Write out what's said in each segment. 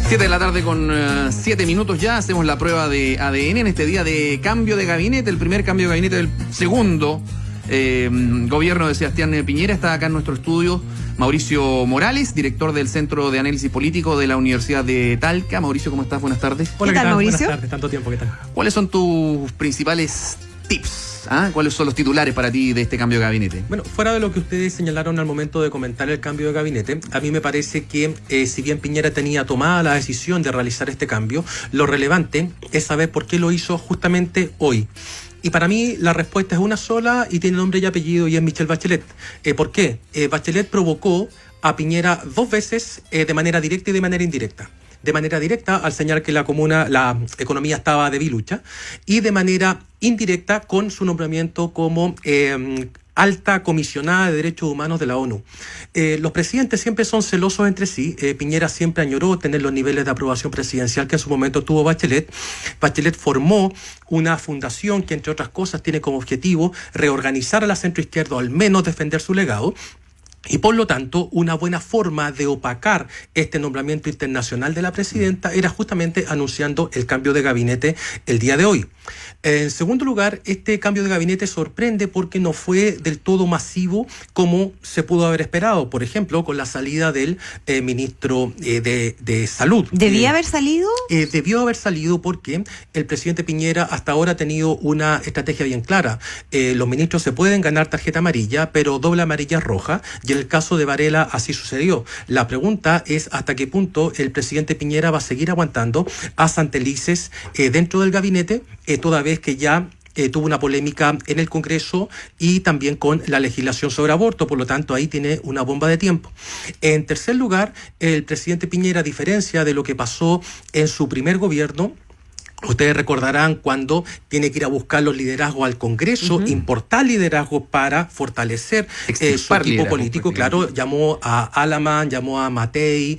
7 de la tarde con 7 minutos ya, hacemos la prueba de ADN en este día de cambio de gabinete, el primer cambio de gabinete del segundo gobierno de Sebastián Piñera. Está acá en nuestro estudio Mauricio Morales, director del Centro de Análisis Político de la Universidad de Talca. Mauricio, ¿cómo estás? Buenas tardes. Hola, ¿Qué tal, Mauricio? Buenas tardes, tanto tiempo, ¿qué tal? ¿Cuáles son tus principales tips? ¿Cuáles son los titulares para ti de este cambio de gabinete? Bueno, fuera de lo que ustedes señalaron al momento de comentar el cambio de gabinete, a mí me parece que si bien Piñera tenía tomada la decisión de realizar este cambio, lo relevante es saber por qué lo hizo justamente hoy. Y para mí la respuesta es una sola y tiene nombre y apellido, y es Michelle Bachelet. ¿Por qué? Bachelet provocó a Piñera dos veces de manera directa y de manera indirecta. De manera directa al señalar que la economía estaba debilucha, y de manera indirecta con su nombramiento como alta comisionada de derechos humanos de la ONU. Los presidentes siempre son celosos entre sí. Piñera siempre añoró tener los niveles de aprobación presidencial que en su momento tuvo Bachelet. Bachelet formó una fundación que, entre otras cosas, tiene como objetivo reorganizar a la centroizquierda, o al menos defender su legado. Y por lo tanto, una buena forma de opacar este nombramiento internacional de la presidenta era justamente anunciando el cambio de gabinete el día de hoy. En segundo lugar, este cambio de gabinete sorprende porque no fue del todo masivo como se pudo haber esperado. Por ejemplo, con la salida del ministro de Salud. ¿Debía haber salido? Debió haber salido porque el presidente Piñera hasta ahora ha tenido una estrategia bien clara. Los ministros se pueden ganar tarjeta amarilla, pero doble amarilla es roja. Y en el caso de Varela así sucedió. La pregunta es hasta qué punto el presidente Piñera va a seguir aguantando a Santelices dentro del gabinete, toda vez que ya tuvo una polémica en el Congreso y también con la legislación sobre aborto. Por lo tanto, ahí tiene una bomba de tiempo. En tercer lugar, el presidente Piñera, a diferencia de lo que pasó en su primer gobierno, ustedes recordarán cuando tiene que ir a buscar los liderazgos al Congreso, importar liderazgos para fortalecer su equipo político. Claro, llamó a Alaman, llamó a Matei,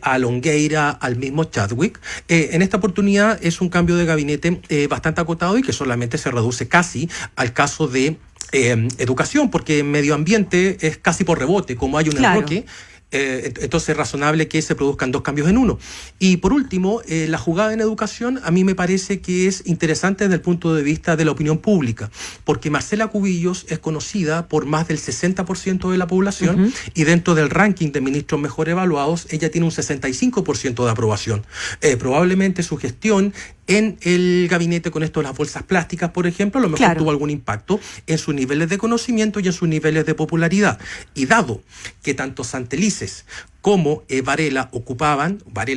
a Longueira, al mismo Chadwick. En esta oportunidad es un cambio de gabinete bastante acotado y que solamente se reduce casi al caso de educación, porque en medio ambiente es casi por rebote, como hay un enroque. Entonces es razonable que se produzcan dos cambios en uno. Y por último, la jugada en educación a mí me parece que es interesante desde el punto de vista de la opinión pública, porque Marcela Cubillos es conocida por más del 60% de la población y dentro del ranking de ministros mejor evaluados ella tiene un 65% de aprobación. Probablemente su gestión en el gabinete con esto de las bolsas plásticas, por ejemplo, a lo mejor tuvo algún impacto en sus niveles de conocimiento y en sus niveles de popularidad. Y dado que tanto Santelices como Varela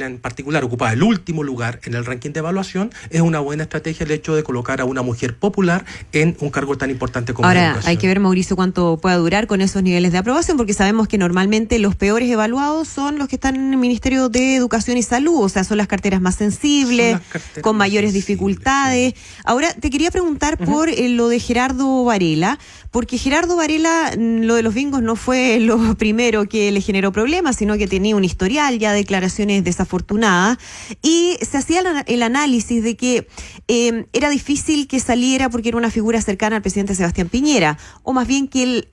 en particular ocupaba el último lugar en el ranking de evaluación, es una buena estrategia el hecho de colocar a una mujer popular en un cargo tan importante como ahora, la educación. Hay que ver, Mauricio, cuánto pueda durar con esos niveles de aprobación, porque sabemos que normalmente los peores evaluados son los que están en el Ministerio de Educación y Salud, o sea, son las carteras más sensibles, con mayores dificultades. Sí. Ahora, te quería preguntar por lo de Gerardo Varela, porque Gerardo Varela, lo de los bingos no fue lo primero que le generó problemas, sino que tenía un historial, ya declaraciones desafortunadas, y se hacía el análisis de que era difícil que saliera porque era una figura cercana al presidente Sebastián Piñera, o más bien que el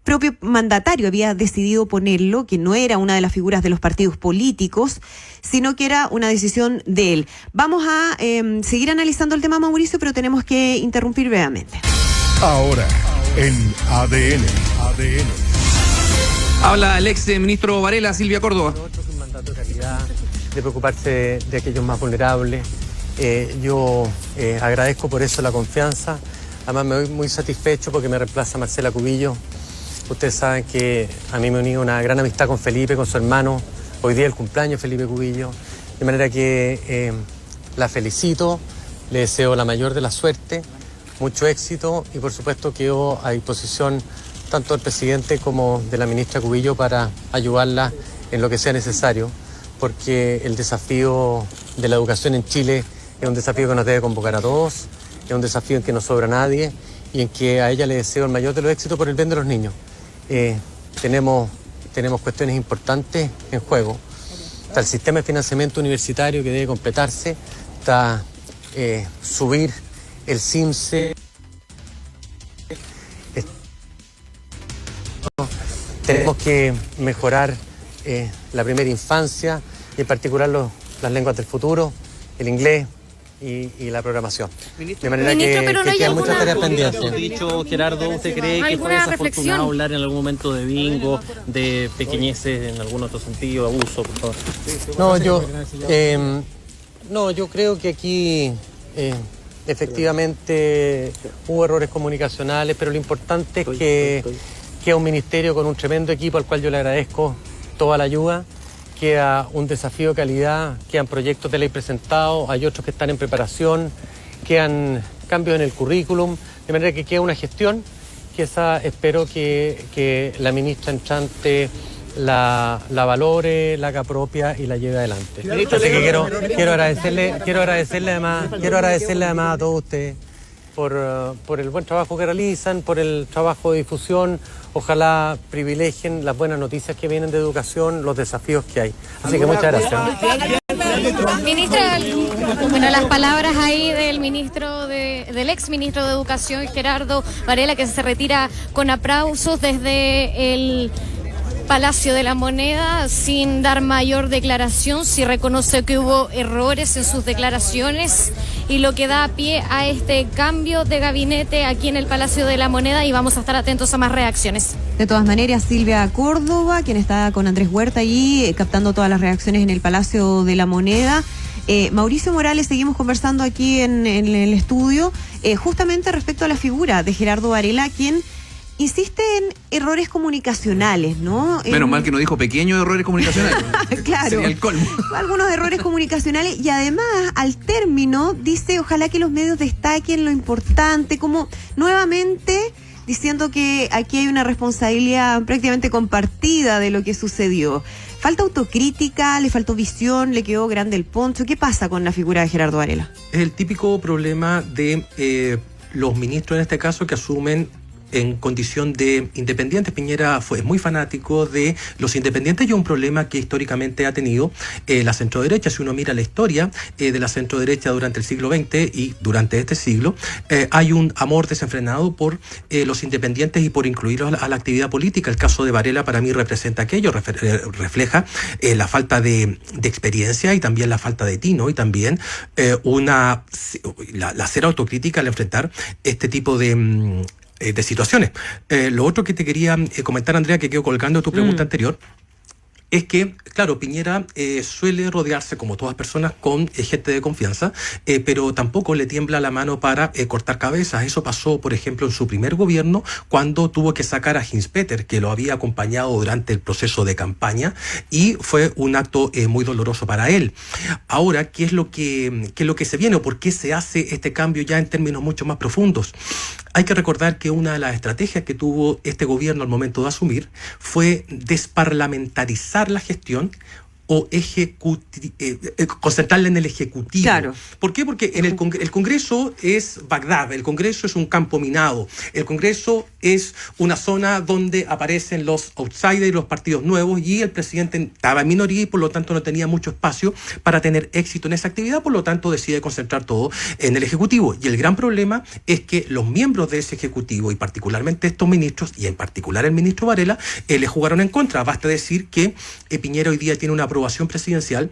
propio mandatario había decidido ponerlo, que no era una de las figuras de los partidos políticos, sino que era una decisión de él. Vamos a seguir analizando el tema, Mauricio, pero tenemos que interrumpir brevemente. Ahora, en ADN. Habla el ex ministro Varela, Silvia Córdoba. Un mandato de calidad, de preocuparse de aquellos más vulnerables. Yo agradezco por eso la confianza. Además me voy muy satisfecho porque me reemplaza Marcela Cubillos. Ustedes saben que a mí me unió una gran amistad con Felipe, con su hermano. Hoy día el cumpleaños de Felipe Cubillos. De manera que la felicito, le deseo la mayor de la suerte, mucho éxito y por supuesto quedo a disposición tanto del presidente como de la ministra Cubillos para ayudarla en lo que sea necesario, porque el desafío de la educación en Chile es un desafío que nos debe convocar a todos, es un desafío en que no sobra nadie y en que a ella le deseo el mayor de los éxitos por el bien de los niños. Tenemos cuestiones importantes en juego. Está el sistema de financiamiento universitario que debe completarse, está subir el CIMSE. Tenemos que mejorar la primera infancia y en particular los las lenguas del futuro, el inglés y la programación. De manera que quedan muchas tareas pendientes. Dicho, Gerardo, ¿usted cree que fue desafortunado hablar en algún momento de bingo, de pequeñeces en algún otro sentido, abuso, por favor? Yo creo que aquí efectivamente hubo errores comunicacionales, pero lo importante es que queda un ministerio con un tremendo equipo al cual yo le agradezco toda la ayuda. Queda un desafío de calidad, quedan proyectos de ley presentados, hay otros que están en preparación, quedan cambios en el currículum, de manera que queda una gestión que esa espero que la ministra entrante la valore, la haga propia y la lleve adelante. Así que quiero agradecerle además a todos ustedes por el buen trabajo que realizan, por el trabajo de difusión. Ojalá privilegien las buenas noticias que vienen de educación, los desafíos que hay. Así que muchas gracias. Ministra, bueno, las palabras ahí del ex ministro de Educación, Gerardo Varela, que se retira con aplausos desde el Palacio de la Moneda, sin dar mayor declaración, sí reconoce que hubo errores en sus declaraciones y lo que da pie a este cambio de gabinete aquí en el Palacio de la Moneda, y vamos a estar atentos a más reacciones. De todas maneras, Silvia Córdoba, quien está con Andrés Huerta allí, captando todas las reacciones en el Palacio de la Moneda. Mauricio Morales, seguimos conversando aquí en el estudio, justamente respecto a la figura de Gerardo Varela, quien insiste en errores comunicacionales, ¿no? Menos mal que no dijo pequeños errores comunicacionales. Claro. Sería el colmo. Algunos errores comunicacionales, y además, al término, dice, ojalá que los medios destaquen lo importante, como nuevamente diciendo que aquí hay una responsabilidad prácticamente compartida de lo que sucedió. ¿Falta autocrítica? ¿Le faltó visión? ¿Le quedó grande el poncho? ¿Qué pasa con la figura de Gerardo Varela? Es el típico problema de los ministros, en este caso, que asumen en condición de independientes. Piñera es muy fanático de los independientes y un problema que históricamente ha tenido la centroderecha. Si uno mira la historia de la centroderecha durante el siglo XX y durante este siglo, hay un amor desenfrenado por los independientes y por incluirlos a la actividad política. El caso de Varela para mí representa aquello, refleja la falta de experiencia y también la falta de tino, y también la cero autocrítica al enfrentar este tipo de situaciones. Lo otro que te quería comentar, Andrea, que quedó colgando tu pregunta anterior, es que, claro, Piñera suele rodearse, como todas personas, con gente de confianza, pero tampoco le tiembla la mano para cortar cabezas. Eso pasó, por ejemplo, en su primer gobierno, cuando tuvo que sacar a Hinspeter, que lo había acompañado durante el proceso de campaña, y fue un acto muy doloroso para él. Ahora, ¿qué es lo que se viene o por qué se hace este cambio ya en términos mucho más profundos? Hay que recordar que una de las estrategias que tuvo este gobierno al momento de asumir fue desparlamentarizar la gestión o concentrarla en el Ejecutivo. Claro. ¿Por qué? Porque en el Congreso es Bagdad, el Congreso es un campo minado, el Congreso es una zona donde aparecen los outsiders y los partidos nuevos, y el presidente estaba en minoría y por lo tanto no tenía mucho espacio para tener éxito en esa actividad, por lo tanto decide concentrar todo en el Ejecutivo. Y el gran problema es que los miembros de ese Ejecutivo, y particularmente estos ministros, y en particular el ministro Varela, le jugaron en contra. Basta decir que Piñera hoy día tiene una aprobación presidencial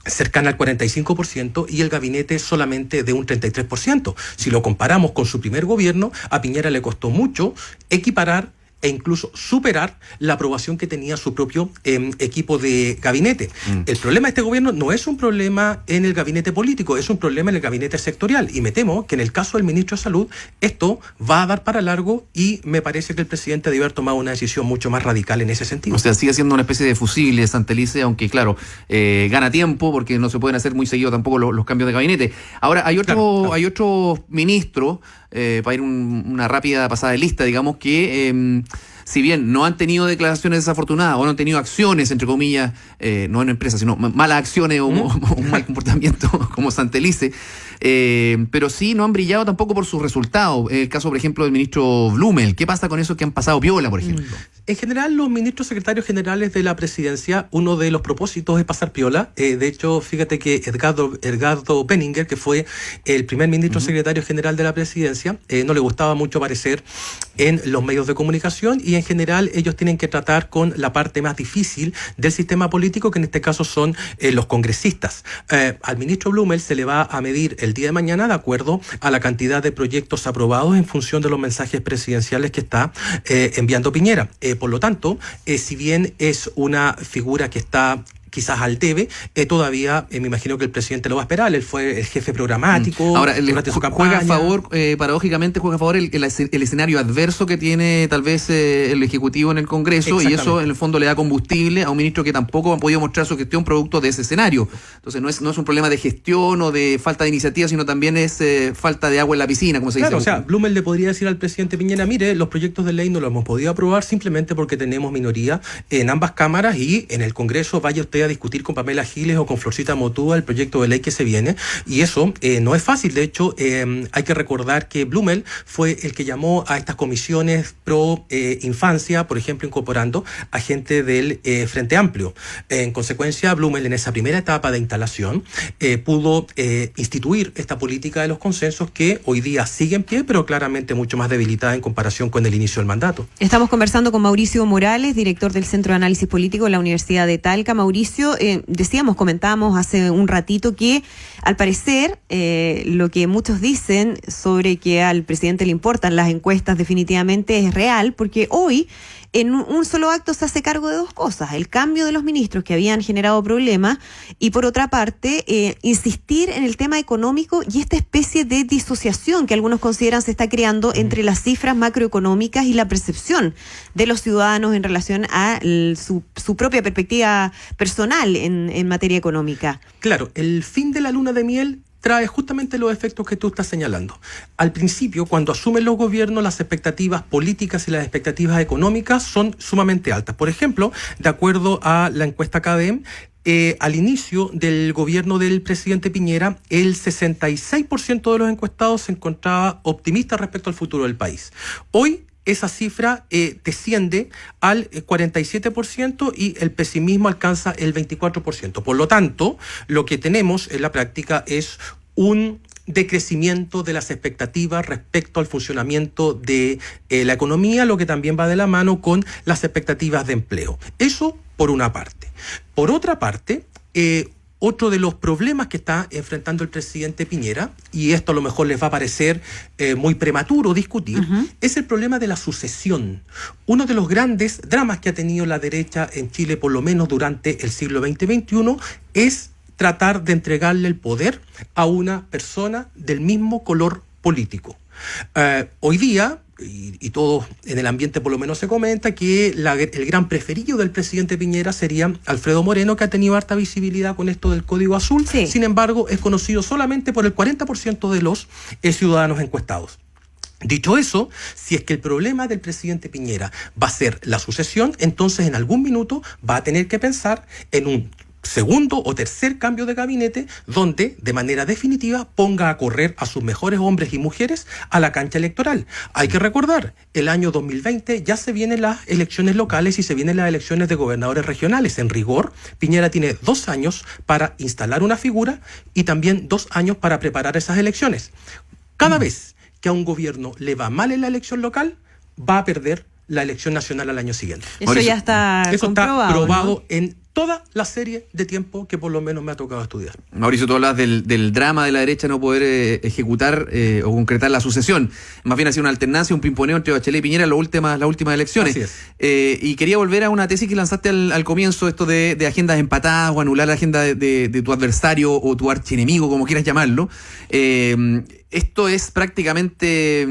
cercana al 45% y el gabinete solamente de un 33%. Si lo comparamos con su primer gobierno, a Piñera le costó mucho equiparar e incluso superar la aprobación que tenía su propio equipo de gabinete. El problema de este gobierno no es un problema en el gabinete político, es un problema en el gabinete sectorial, y me temo que en el caso del ministro de Salud esto va a dar para largo, y me parece que el presidente debe haber tomado una decisión mucho más radical en ese sentido. O sea, sigue siendo una especie de fusible de Santelice, aunque claro, gana tiempo porque no se pueden hacer muy seguido tampoco los cambios de gabinete. Ahora, hay otro ministro, para ir una rápida pasada de lista, digamos, que si bien no han tenido declaraciones desafortunadas o no han tenido acciones, entre comillas, no en empresas, sino malas acciones o un mal comportamiento como Santelice, pero sí no han brillado tampoco por sus resultados. El caso, por ejemplo, del ministro Blumel. ¿Qué pasa con esos que han pasado piola, por ejemplo? En general, los ministros secretarios generales de la presidencia, uno de los propósitos es pasar piola. De hecho, fíjate que Edgardo Benninger, que fue el primer ministro secretario general de la presidencia, no le gustaba mucho aparecer en los medios de comunicación, y en general ellos tienen que tratar con la parte más difícil del sistema político, que en este caso son los congresistas. Al ministro Blumel se le va a medir el día de mañana de acuerdo a la cantidad de proyectos aprobados en función de los mensajes presidenciales que está enviando Piñera. Por lo tanto, si bien es una figura que está quizás al debe, todavía me imagino que el presidente lo va a esperar. Él fue el jefe programático. Ahora, durante su campaña. juega a favor, paradójicamente juega a favor el escenario adverso que tiene tal vez el Ejecutivo en el Congreso, y eso en el fondo le da combustible a un ministro que tampoco ha podido mostrar su gestión producto de ese escenario. Entonces no es un problema de gestión o de falta de iniciativa, sino también es falta de agua en la piscina, como se dice. Claro, o sea, Blumel le podría decir al presidente Piñera, mire, los proyectos de ley no los hemos podido aprobar simplemente porque tenemos minoría en ambas cámaras, y en el Congreso vaya usted a discutir con Pamela Giles o con Florcita Motúa el proyecto de ley que se viene, y eso no es fácil. De hecho, hay que recordar que Blumel fue el que llamó a estas comisiones pro infancia, por ejemplo, incorporando a gente del Frente Amplio. En consecuencia, Blumel en esa primera etapa de instalación pudo instituir esta política de los consensos, que hoy día sigue en pie, pero claramente mucho más debilitada en comparación con el inicio del mandato. Estamos conversando con Mauricio Morales, director del Centro de Análisis Político de la Universidad de Talca. Mauricio, comentábamos hace un ratito que al parecer lo que muchos dicen sobre que al presidente le importan las encuestas definitivamente es real, porque hoy en un solo acto se hace cargo de dos cosas: el cambio de los ministros que habían generado problemas, y por otra parte insistir en el tema económico y esta especie de disociación que algunos consideran se está creando entre las cifras macroeconómicas y la percepción de los ciudadanos en relación a su propia perspectiva personal en materia económica. Claro, el fin de la luna de miel trae justamente los efectos que tú estás señalando. Al principio, cuando asumen los gobiernos, las expectativas políticas y las expectativas económicas son sumamente altas. Por ejemplo, de acuerdo a la encuesta CADEM, al inicio del gobierno del presidente Piñera, el 66% de los encuestados se encontraba optimista respecto al futuro del país. Hoy esa cifra desciende al 47% y el pesimismo alcanza el 24%. Por lo tanto, lo que tenemos en la práctica es un decrecimiento de las expectativas respecto al funcionamiento de la economía, lo que también va de la mano con las expectativas de empleo. Eso por una parte. Por otra parte, otro de los problemas que está enfrentando el presidente Piñera, y esto a lo mejor les va a parecer muy prematuro discutir, es el problema de la sucesión. Uno de los grandes dramas que ha tenido la derecha en Chile, por lo menos durante el siglo XX-XXI, es tratar de entregarle el poder a una persona del mismo color político. Hoy día, y todo en el ambiente por lo menos se comenta, que el gran preferido del presidente Piñera sería Alfredo Moreno, que ha tenido harta visibilidad con esto del Código Azul. Sí. Sin embargo, es conocido solamente por el 40% de los ciudadanos encuestados. Dicho eso, si es que el problema del presidente Piñera va a ser la sucesión, entonces en algún minuto va a tener que pensar en un segundo o tercer cambio de gabinete donde de manera definitiva ponga a correr a sus mejores hombres y mujeres a la cancha electoral. Hay que recordar, el año 2020 ya se vienen las elecciones locales y se vienen las elecciones de gobernadores regionales. En rigor, Piñera tiene 2 años para instalar una figura y también 2 años para preparar esas elecciones. Cada vez que a un gobierno le va mal en la elección local, va a perder la elección nacional al año siguiente. Eso ya está comprobado, está probado, ¿no? En toda la serie de tiempo que por lo menos me ha tocado estudiar. Mauricio, tú hablas del drama de la derecha no poder ejecutar o concretar la sucesión. Más bien ha sido una alternancia, un pimponeo entre Bachelet y Piñera en las últimas elecciones. Así es. Y quería volver a una tesis que lanzaste al comienzo, esto de agendas empatadas o anular la agenda de tu adversario o tu archienemigo, como quieras llamarlo. Esto es prácticamente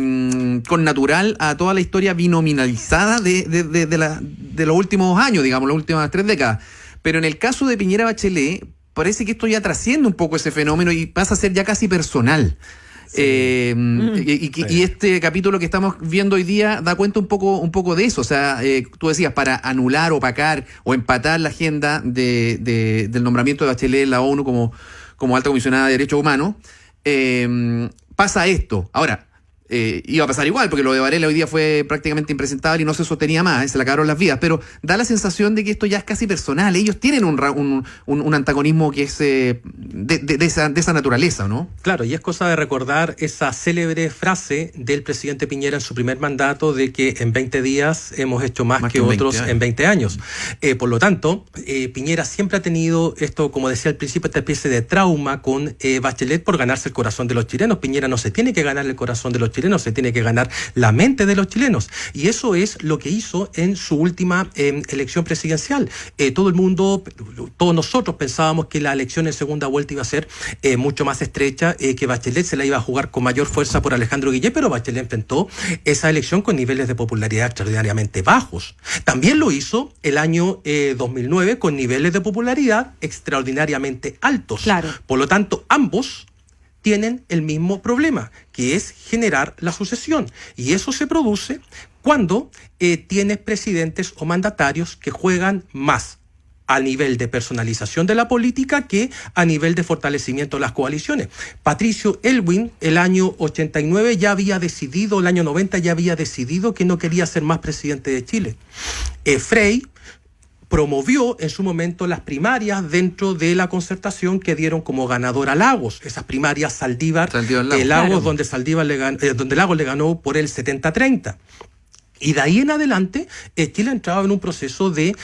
connatural a toda la historia binominalizada de los últimos años, digamos, las últimas 3 décadas. Pero en el caso de Piñera Bachelet, parece que esto ya trasciende un poco ese fenómeno y pasa a ser ya casi personal. Sí. Y este capítulo que estamos viendo hoy día da cuenta un poco de eso. O sea, tú decías, para anular, opacar o empatar la agenda del nombramiento de Bachelet en la ONU como alta comisionada de derechos humanos, pasa esto. Ahora, iba a pasar igual, porque lo de Varela hoy día fue prácticamente impresentable y no se sostenía más, se le acabaron las vías, pero da la sensación de que esto ya es casi personal. Ellos tienen un antagonismo que es de esa naturaleza, ¿no? Claro, y es cosa de recordar esa célebre frase del presidente Piñera en su primer mandato de que en 20 días hemos hecho más que otros en 20 años. Por lo tanto, Piñera siempre ha tenido esto, como decía al principio, esta especie de trauma con Bachelet por ganarse el corazón de los chilenos. Piñera no se tiene que ganar el corazón de los chilenos, se tiene que ganar la mente de los chilenos. Y eso es lo que hizo en su última elección presidencial. Todos nosotros pensábamos que la elección en segunda vuelta iba a ser mucho más estrecha, que Bachelet se la iba a jugar con mayor fuerza por Alejandro Guillé, pero Bachelet enfrentó esa elección con niveles de popularidad extraordinariamente bajos. También lo hizo el año 2009 con niveles de popularidad extraordinariamente altos. Claro. Por lo tanto, ambos tienen el mismo problema, que es generar la sucesión. Y eso se produce cuando tienes presidentes o mandatarios que juegan más a nivel de personalización de la política que a nivel de fortalecimiento de las coaliciones. Patricio Aylwin, el año 89 ya había decidido, el año 90 ya había decidido que no quería ser más presidente de Chile. Frey promovió en su momento las primarias dentro de la concertación que dieron como ganador a Lagos. Esas primarias Saldívar-Lagos, claro. donde Lagos le ganó por el 70-30. Y de ahí en adelante, Chile ha entrado en un proceso de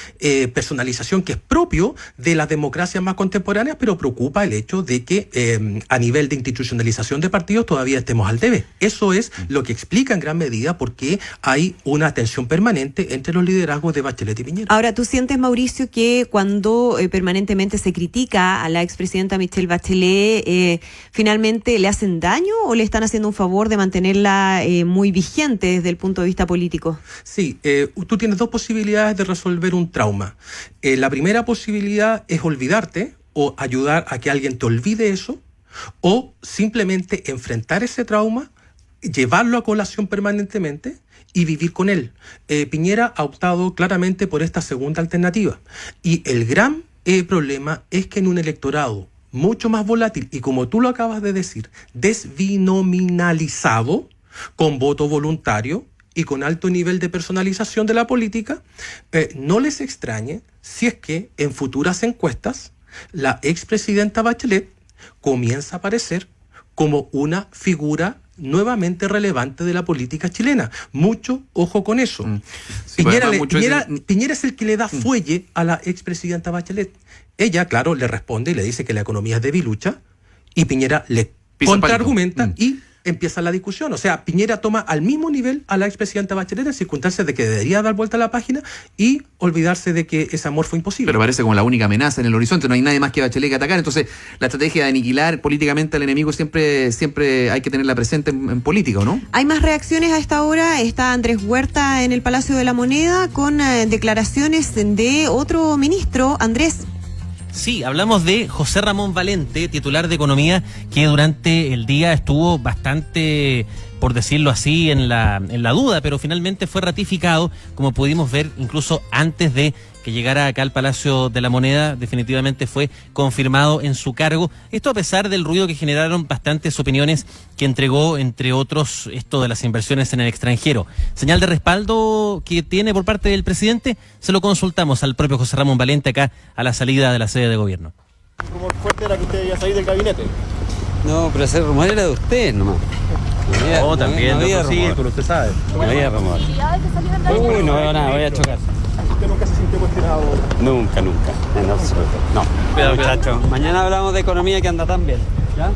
personalización que es propio de las democracias más contemporáneas, pero preocupa el hecho de que a nivel de institucionalización de partidos todavía estemos al debe. Eso es lo que explica en gran medida por qué hay una tensión permanente entre los liderazgos de Bachelet y Piñera. Ahora, ¿tú sientes, Mauricio, que cuando permanentemente se critica a la expresidenta Michelle Bachelet, finalmente le hacen daño o le están haciendo un favor de mantenerla muy vigente desde el punto de vista político? Sí, tú tienes dos posibilidades de resolver un trauma. La primera posibilidad es olvidarte o ayudar a que alguien te olvide eso, o simplemente enfrentar ese trauma, llevarlo a colación permanentemente y vivir con él. Piñera ha optado claramente por esta segunda alternativa. Y el gran problema es que en un electorado mucho más volátil y, como tú lo acabas de decir, desbinominalizado, con voto voluntario y con alto nivel de personalización de la política, no les extrañe si es que en futuras encuestas la expresidenta Bachelet comienza a aparecer como una figura nuevamente relevante de la política chilena. Mucho ojo con eso. Sí, Piñera es el que le da fuelle a la expresidenta Bachelet. Ella, claro, le responde y le dice que la economía es debilucha, y Piñera le contraargumenta y empieza la discusión. O sea, Piñera toma al mismo nivel a la expresidenta Bachelet en circunstancias de que debería dar vuelta a la página y olvidarse de que ese amor fue imposible. Pero parece como la única amenaza en el horizonte, no hay nadie más que Bachelet que atacar. Entonces, la estrategia de aniquilar políticamente al enemigo siempre hay que tenerla presente en política, ¿no? Hay más reacciones a esta hora. Está Andrés Huerta en el Palacio de la Moneda con declaraciones de otro ministro. Andrés. Sí, hablamos de José Ramón Valente, titular de Economía, que durante el día estuvo bastante, por decirlo así, en la duda, pero finalmente fue ratificado, como pudimos ver incluso antes de que llegara acá al Palacio de la Moneda. Definitivamente fue confirmado en su cargo. Esto a pesar del ruido que generaron bastantes opiniones que entregó, entre otros, esto de las inversiones en el extranjero. Señal de respaldo que tiene por parte del presidente, se lo consultamos al propio José Ramón Valente acá a la salida de la sede de gobierno. ¿El rumor fuerte era que usted iba a salir del gabinete? No, pero ese rumor era de usted nomás. No, también, no había sí, pero usted sabe. No había rumor. Uy, no veo nada, voy a chocar. ¿Usted nunca se sintió cuestionado? Nunca, en absoluto. No. Cuidado, muchachos. Mañana hablamos de economía, que anda tan bien. ¿Ya?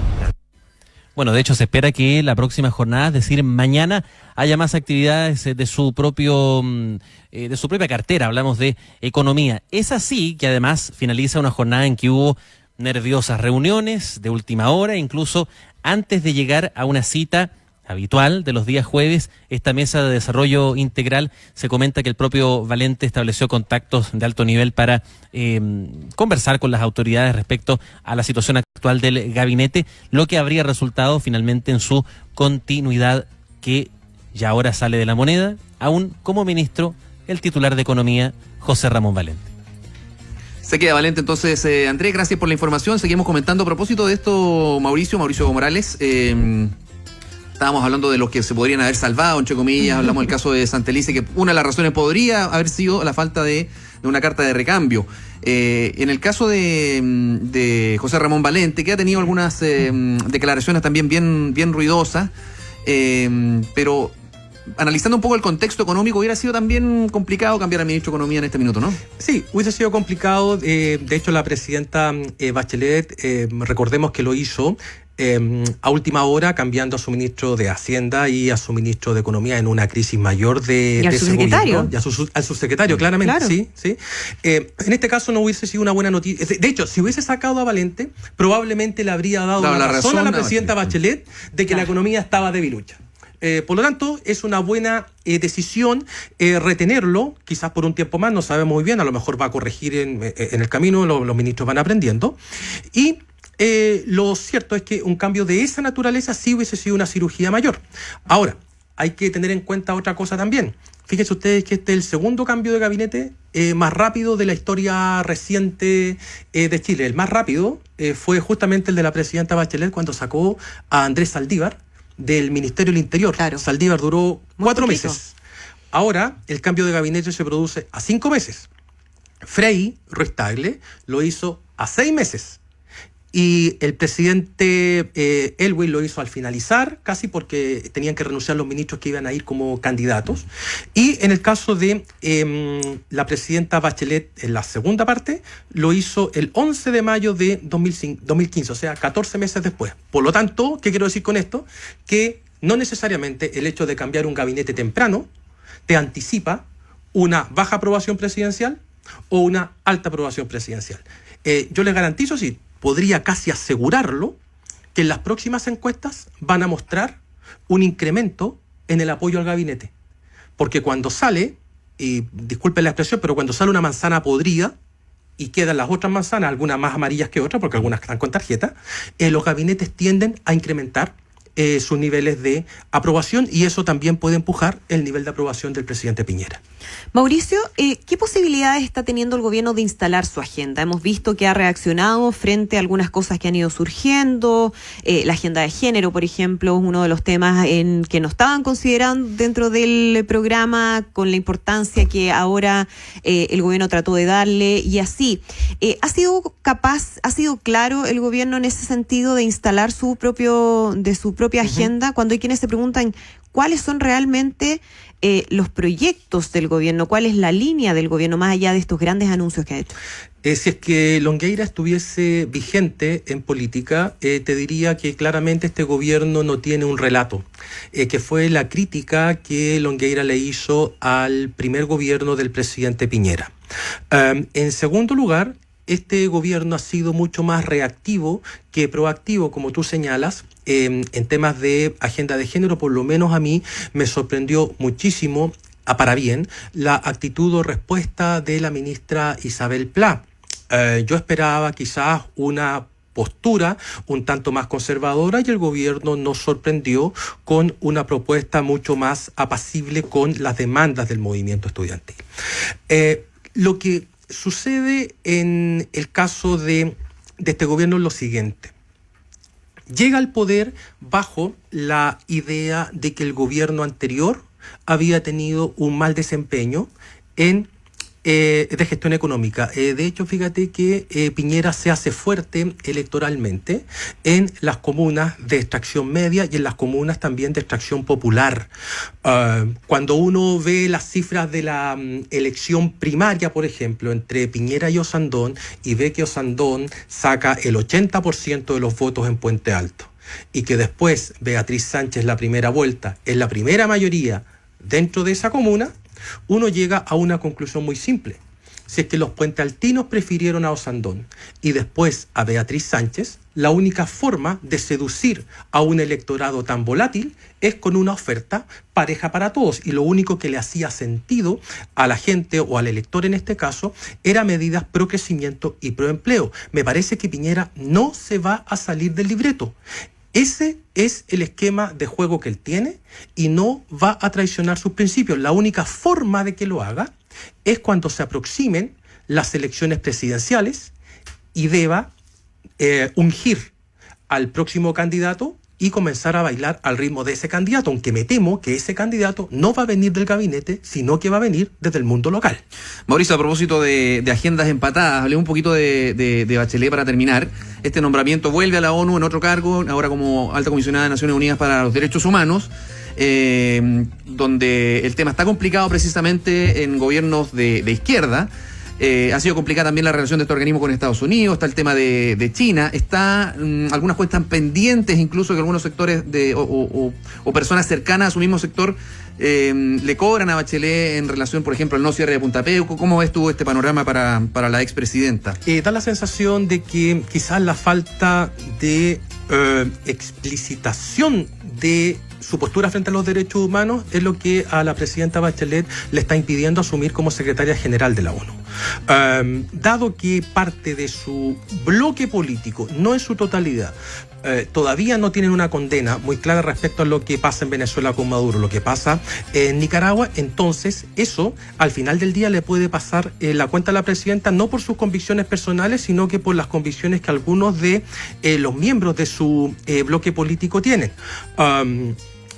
Bueno, de hecho se espera que la próxima jornada, es decir, mañana, haya más actividades de su propia cartera. Hablamos de economía. Es así que además finaliza una jornada en que hubo nerviosas reuniones de última hora, incluso antes de llegar a una cita habitual de los días jueves, esta mesa de desarrollo integral. Se comenta que el propio Valente estableció contactos de alto nivel para conversar con las autoridades respecto a la situación actual del gabinete, lo que habría resultado finalmente en su continuidad, que ya ahora sale de la Moneda, aún como ministro, el titular de Economía, José Ramón Valente. Se queda Valente entonces, Andrés, gracias por la información. Seguimos comentando a propósito de esto, Mauricio Morales. Estábamos hablando de los que se podrían haber salvado, entre comillas, hablamos del caso de Santelice, que una de las razones podría haber sido la falta de una carta de recambio. En el caso de José Ramón Valente, que ha tenido algunas declaraciones también bien ruidosas, pero analizando un poco el contexto económico, hubiera sido también complicado cambiar al ministro de Economía en este minuto, ¿no? Sí, hubiese sido complicado. De hecho, la presidenta Bachelet, recordemos que lo hizo a última hora, cambiando a su ministro de Hacienda y a su ministro de Economía en una crisis mayor de ese gobierno. Y al subsecretario, claramente, claro. Sí. En este caso no hubiese sido una buena noticia. De hecho, si hubiese sacado a Valente, probablemente le habría dado la razón a la presidenta Bachelet de que la economía estaba debilucha. Por lo tanto, es una buena decisión retenerlo, quizás por un tiempo más, no sabemos muy bien, a lo mejor va a corregir en el camino, los ministros van aprendiendo. Y lo cierto es que un cambio de esa naturaleza sí hubiese sido una cirugía mayor. Ahora, hay que tener en cuenta otra cosa también. Fíjense ustedes que este es el segundo cambio de gabinete más rápido de la historia reciente de Chile. El más rápido fue justamente el de la presidenta Bachelet cuando sacó a Andrés Saldívar del Ministerio del Interior. Claro. Saldívar duró 4 meses. Ahora, el cambio de gabinete se produce a 5 meses. Frei Ruiz Tagle lo hizo a 6 meses. Y el presidente Elwin lo hizo al finalizar, casi porque tenían que renunciar los ministros que iban a ir como candidatos. Y en el caso de la presidenta Bachelet, en la segunda parte, lo hizo el 11 de mayo de 2015, o sea, 14 meses después. Por lo tanto, ¿qué quiero decir con esto? Que no necesariamente el hecho de cambiar un gabinete temprano te anticipa una baja aprobación presidencial o una alta aprobación presidencial. Yo les garantizo, sí, podría casi asegurarlo, que en las próximas encuestas van a mostrar un incremento en el apoyo al gabinete. Porque cuando sale, y disculpen la expresión, pero cuando sale una manzana podrida y quedan las otras manzanas, algunas más amarillas que otras, porque algunas están con tarjeta, los gabinetes tienden a incrementar sus niveles de aprobación y eso también puede empujar el nivel de aprobación del presidente Piñera. Mauricio, ¿qué posibilidades está teniendo el gobierno de instalar su agenda? Hemos visto que ha reaccionado frente a algunas cosas que han ido surgiendo. La agenda de género, por ejemplo, es uno de los temas en que no estaban considerando dentro del programa, con la importancia que ahora el gobierno trató de darle y así. ¿Ha sido claro el gobierno en ese sentido de instalar su propia agenda? Cuando hay quienes se preguntan cuáles son realmente los proyectos del gobierno, cuál es la línea del gobierno más allá de estos grandes anuncios que ha hecho. Si es que Longueira estuviese vigente en política, te diría que claramente este gobierno no tiene un relato, que fue la crítica que Longueira le hizo al primer gobierno del presidente Piñera. En segundo lugar, este gobierno ha sido mucho más reactivo que proactivo, como tú señalas, en temas de agenda de género. Por lo menos a mí me sorprendió muchísimo, para bien, la actitud o respuesta de la ministra Isabel Pla. Yo esperaba quizás una postura un tanto más conservadora y el gobierno nos sorprendió con una propuesta mucho más apacible con las demandas del movimiento estudiantil. Lo que sucede en el caso de este gobierno es lo siguiente. Llega al poder bajo la idea de que el gobierno anterior había tenido un mal desempeño de gestión económica. De hecho, fíjate que Piñera se hace fuerte electoralmente en las comunas de extracción media y en las comunas también de extracción popular. Cuando uno ve las cifras de la elección primaria, por ejemplo, entre Piñera y Osandón, y ve que Osandón saca el 80% de los votos en Puente Alto, y que después Beatriz Sánchez, la primera vuelta, es la primera mayoría dentro de esa comuna, uno llega a una conclusión muy simple. Si es que los puentealtinos prefirieron a Osandón y después a Beatriz Sánchez, la única forma de seducir a un electorado tan volátil es con una oferta pareja para todos. Y lo único que le hacía sentido a la gente o al elector en este caso era medidas pro crecimiento y pro empleo. Me parece que Piñera no se va a salir del libreto. Ese es el esquema de juego que él tiene y no va a traicionar sus principios. La única forma de que lo haga es cuando se aproximen las elecciones presidenciales y deba ungir al próximo candidato y comenzar a bailar al ritmo de ese candidato, aunque me temo que ese candidato no va a venir del gabinete, sino que va a venir desde el mundo local. Mauricio, a propósito de agendas empatadas, hablé un poquito de Bachelet para terminar. Este nombramiento vuelve a la ONU en otro cargo, ahora como alta comisionada de Naciones Unidas para los Derechos Humanos, donde el tema está complicado precisamente en gobiernos de izquierda. Ha sido complicada también la relación de este organismo con Estados Unidos, está el tema de China, está algunas cuentas pendientes, incluso que algunos sectores o personas cercanas a su mismo sector le cobran a Bachelet en relación, por ejemplo, al no cierre de Punta Peuco. ¿Cómo ves tú este panorama para la expresidenta? Da la sensación de que quizás la falta de explicitación de su postura frente a los derechos humanos es lo que a la presidenta Bachelet le está impidiendo asumir como secretaria general de la ONU. Dado que parte de su bloque político, no en su totalidad, todavía no tienen una condena muy clara respecto a lo que pasa en Venezuela con Maduro, lo que pasa en Nicaragua, entonces eso al final del día le puede pasar la cuenta a la presidenta, no por sus convicciones personales, sino que por las convicciones que algunos de los miembros de su bloque político tienen.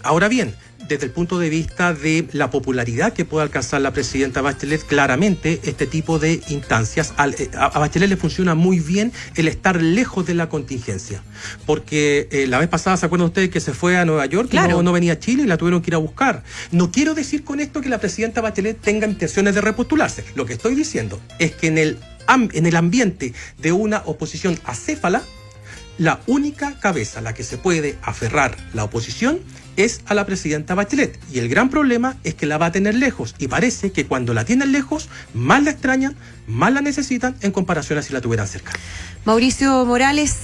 Ahora bien, desde el punto de vista de la popularidad que puede alcanzar la presidenta Bachelet, claramente este tipo de instancias, a Bachelet le funciona muy bien el estar lejos de la contingencia. Porque la vez pasada, ¿se acuerdan ustedes que se fue a Nueva York? Claro. No venía a Chile y la tuvieron que ir a buscar. No quiero decir con esto que la presidenta Bachelet tenga intenciones de repostularse. Lo que estoy diciendo es que en el ambiente de una oposición acéfala, la única cabeza a la que se puede aferrar la oposición es a la presidenta Bachelet. Y el gran problema es que la va a tener lejos. Y parece que cuando la tienen lejos, más la extrañan, más la necesitan en comparación a si la tuvieran cerca. Mauricio Morales,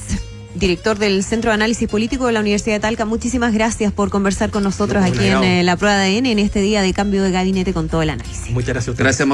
director del Centro de Análisis Político de la Universidad de Talca, muchísimas gracias por conversar con nosotros aquí en La Prueba de ADN en este día de cambio de gabinete con todo el análisis. Muchas gracias a ustedes. Gracias.